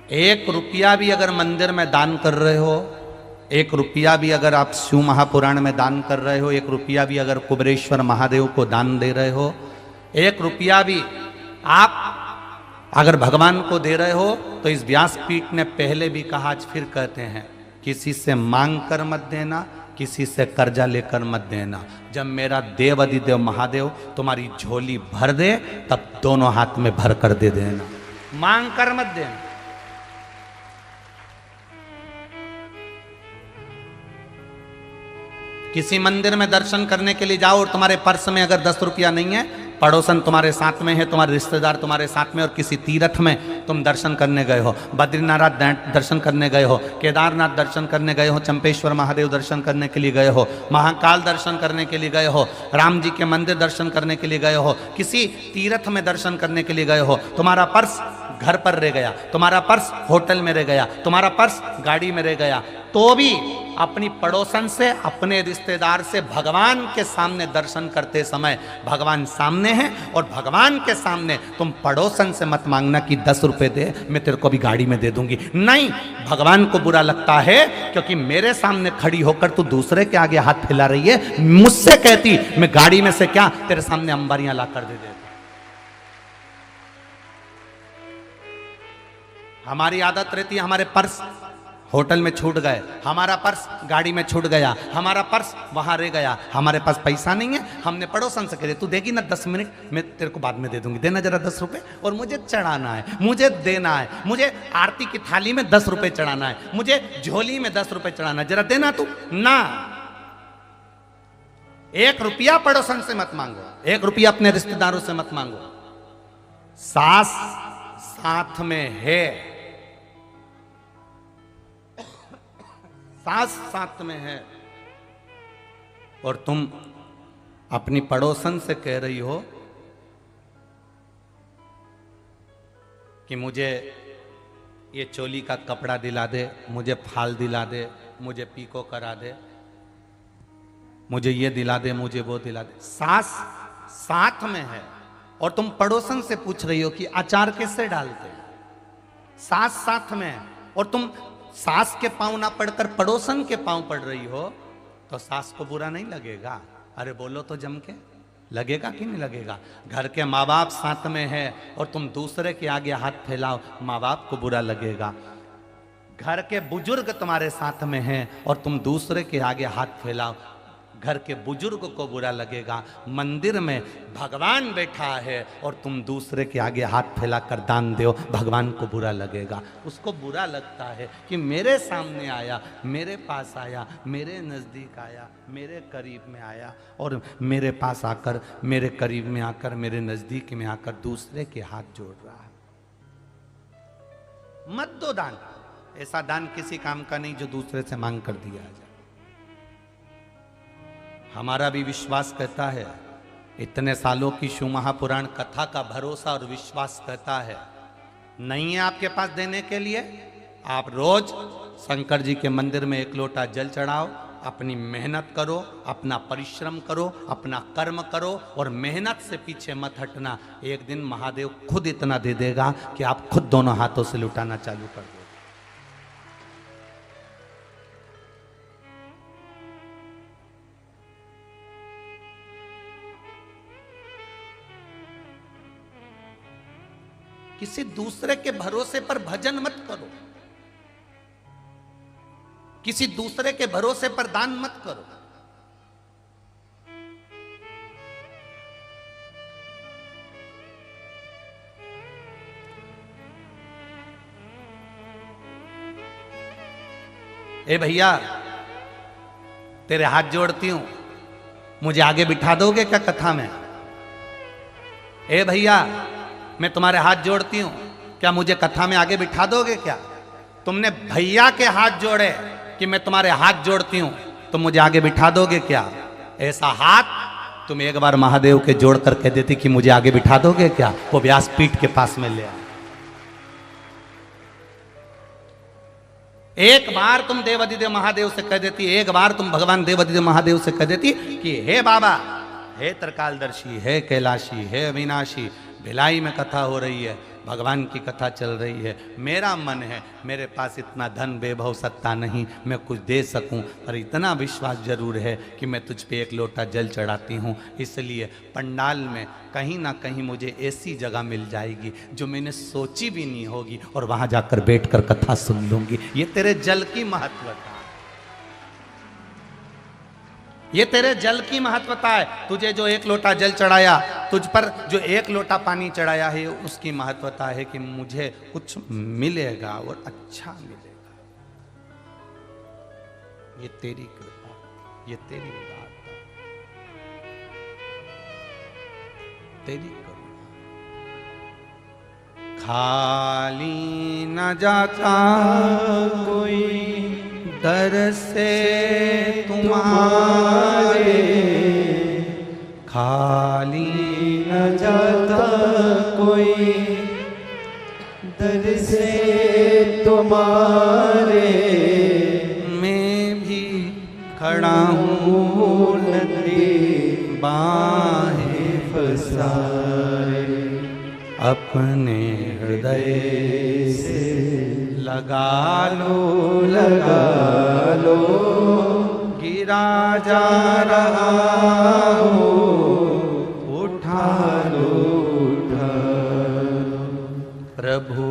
एक रुपया भी अगर मंदिर में दान कर रहे हो, एक रुपया भी अगर आप शिव महापुराण में दान कर रहे हो, एक रुपया भी अगर कुबेरेश्वर महादेव को दान दे रहे हो, एक रुपया भी आप अगर भगवान को दे रहे हो, तो इस व्यासपीठ ने पहले भी कहा, आज फिर कहते हैं, किसी से मांग कर मत देना, किसी से कर्जा लेकर मत देना। जब मेरा देव अधिदेव महादेव तुम्हारी झोली भर दे, तब दोनों हाथ में भर कर दे देना, मांग कर मत देना। किसी मंदिर में दर्शन करने के लिए जाओ और तुम्हारे पर्स में अगर 10 रुपया नहीं है, पड़ोसन तुम्हारे साथ में है, तुम्हारे रिश्तेदार तुम्हारे साथ में, और किसी तीर्थ में तुम दर्शन करने गए हो, बद्रीनाथ दर्शन करने गए हो, केदारनाथ दर्शन करने गए हो, चंपेश्वर महादेव दर्शन करने के लिए गए हो, महाकाल दर्शन करने के लिए गए हो, राम जी के मंदिर दर्शन करने के लिए गए हो, किसी तीर्थ में दर्शन करने के लिए गए हो, तुम्हारा पर्स घर पर रह गया, तुम्हारा पर्स होटल में रह गया, तुम्हारा पर्स गाड़ी में रह गया, तो भी अपनी पड़ोसन से, अपने रिश्तेदार से भगवान के सामने दर्शन करते समय, भगवान सामने है और भगवान के सामने तुम पड़ोसन से मत मांगना कि 10 रुपए दे, मैं तेरे को भी गाड़ी में दे दूंगी। नहीं, भगवान को बुरा लगता है, क्योंकि मेरे सामने खड़ी होकर तू दूसरे के आगे हाथ फैला रही है। मुझसे कहती मैं गाड़ी में से क्या तेरे सामने अंबारियां ला कर दे देता। हमारी आदत रहती है, हमारे पर्स होटल में छूट गए, हमारा पर्स गाड़ी में छूट गया, हमारा पर्स वहां रह गया, हमारे पास पैसा नहीं है, हमने पड़ोसन से कह दिया तू देगी ना 10 मिनट, मैं तेरे को बाद में दे दूंगी, देना जरा 10 रुपए, और मुझे चढ़ाना है, मुझे देना है, मुझे आरती की थाली में 10 रुपए चढ़ाना है, मुझे झोली में 10 रुपए चढ़ाना है, जरा देना तू ना। 1 रुपया पड़ोसन से मत मांगो, 1 रुपया अपने रिश्तेदारों से मत मांगो। सास साथ में है, सास साथ में है, और तुम अपनी पड़ोसन से कह रही हो कि मुझे ये चोली का कपड़ा दिला दे, मुझे फाल दिला दे, मुझे पीको करा दे, मुझे ये दिला दे, मुझे वो दिला दे। सास साथ में है और तुम पड़ोसन से पूछ रही हो कि अचार कैसे डालते। सास साथ में है और तुम सास के पांव ना पढ़कर पड़ोसन के पांव पढ़ रही हो, तो सास को बुरा नहीं लगेगा? अरे बोलो तो जम के, लगेगा कि नहीं लगेगा? घर के माँ बाप साथ में है और तुम दूसरे के आगे हाथ फैलाओ, माँ बाप को बुरा लगेगा। घर के बुजुर्ग तुम्हारे साथ में हैं और तुम दूसरे के आगे हाथ फैलाओ, घर के बुजुर्ग को बुरा लगेगा। मंदिर में भगवान बैठा है और तुम दूसरे के आगे हाथ फैला कर दान दो, भगवान को बुरा लगेगा। उसको बुरा लगता है कि मेरे सामने आया, मेरे पास आया, मेरे नज़दीक आया, मेरे करीब में आया, और मेरे पास आकर, मेरे करीब में आकर, मेरे नज़दीक में आकर दूसरे के हाथ जोड़ रहा है। मत दो दान, ऐसा दान किसी काम का नहीं जो दूसरे से मांग कर दिया जाए। हमारा भी विश्वास कहता है, इतने सालों की शिव महापुराण कथा का भरोसा और विश्वास कहता है, नहीं है आपके पास देने के लिए, आप रोज शंकर जी के मंदिर में 1 लोटा जल चढ़ाओ, अपनी मेहनत करो, अपना परिश्रम करो, अपना कर्म करो, और मेहनत से पीछे मत हटना। एक दिन महादेव खुद इतना दे देगा कि आप खुद दोनों हाथों से लुटाना चालू कर दो। किसी दूसरे के भरोसे पर भजन मत करो, किसी दूसरे के भरोसे पर दान मत करो। ए भैया, तेरे हाथ जोड़ती हूं, मुझे आगे बिठा दोगे क्या कथा में? ए भैया, मैं तुम्हारे हाथ जोड़ती हूं, क्या मुझे कथा में आगे बिठा दोगे क्या? तुमने भैया के हाथ जोड़े कि मैं तुम्हारे हाथ जोड़ती हूं, तो मुझे आगे बिठा दोगे क्या? ऐसा हाथ तुम एक बार महादेव के जोड़ कर कह देती कि मुझे आगे बिठा दोगे क्या? वो व्यासपीठ के पास में ले आए। एक बार तुम देवाधिदेव महादेव से कह देती, एक बार तुम भगवान देवाधिदेव महादेव से कह देती कि हे बाबा, हे त्रिकालदर्शी, हे कैलाशी, हे अविनाशी, भिलाई में कथा हो रही है, भगवान की कथा चल रही है, मेरा मन है, मेरे पास इतना धन वैभव सत्ता नहीं मैं कुछ दे सकूं, पर इतना विश्वास जरूर है कि मैं तुझ पे एक लोटा जल चढ़ाती हूं, इसलिए पंडाल में कहीं ना कहीं मुझे ऐसी जगह मिल जाएगी जो मैंने सोची भी नहीं होगी, और वहां जाकर बैठकर कथा सुन लूंगी। ये तेरे जल की महत्वता, ये तेरे जल की महत्वता है। तुझे जो एक लोटा जल चढ़ाया, तुझ पर जो एक लोटा पानी चढ़ाया है, उसकी महत्वता है कि मुझे कुछ मिलेगा और अच्छा मिलेगा। ये तेरी कृपा, ये तेरी उदारता, तेरी करुणा। खाली न जाता कोई दर से तुम्हारे, खाली न जाता कोई दर से तुम्हारे, मैं भी खड़ा हूँ नदी बाहें फसारे, अपने हृदय से लगा लो, लगा लो, गिरा जा रहा हो, उठा लो, उठा लो। प्रभु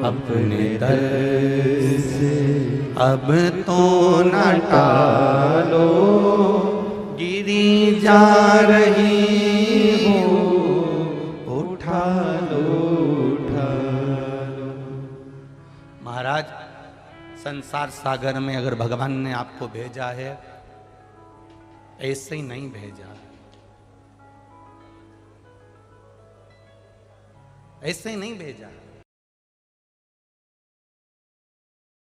अपने दर से अब तो न टालो, गिरी जा रही हो, उठा लो, उठा लो। महाराज, संसार सागर में अगर भगवान ने आपको भेजा है, ऐसे ही नहीं भेजा, ऐसे ही नहीं भेजा।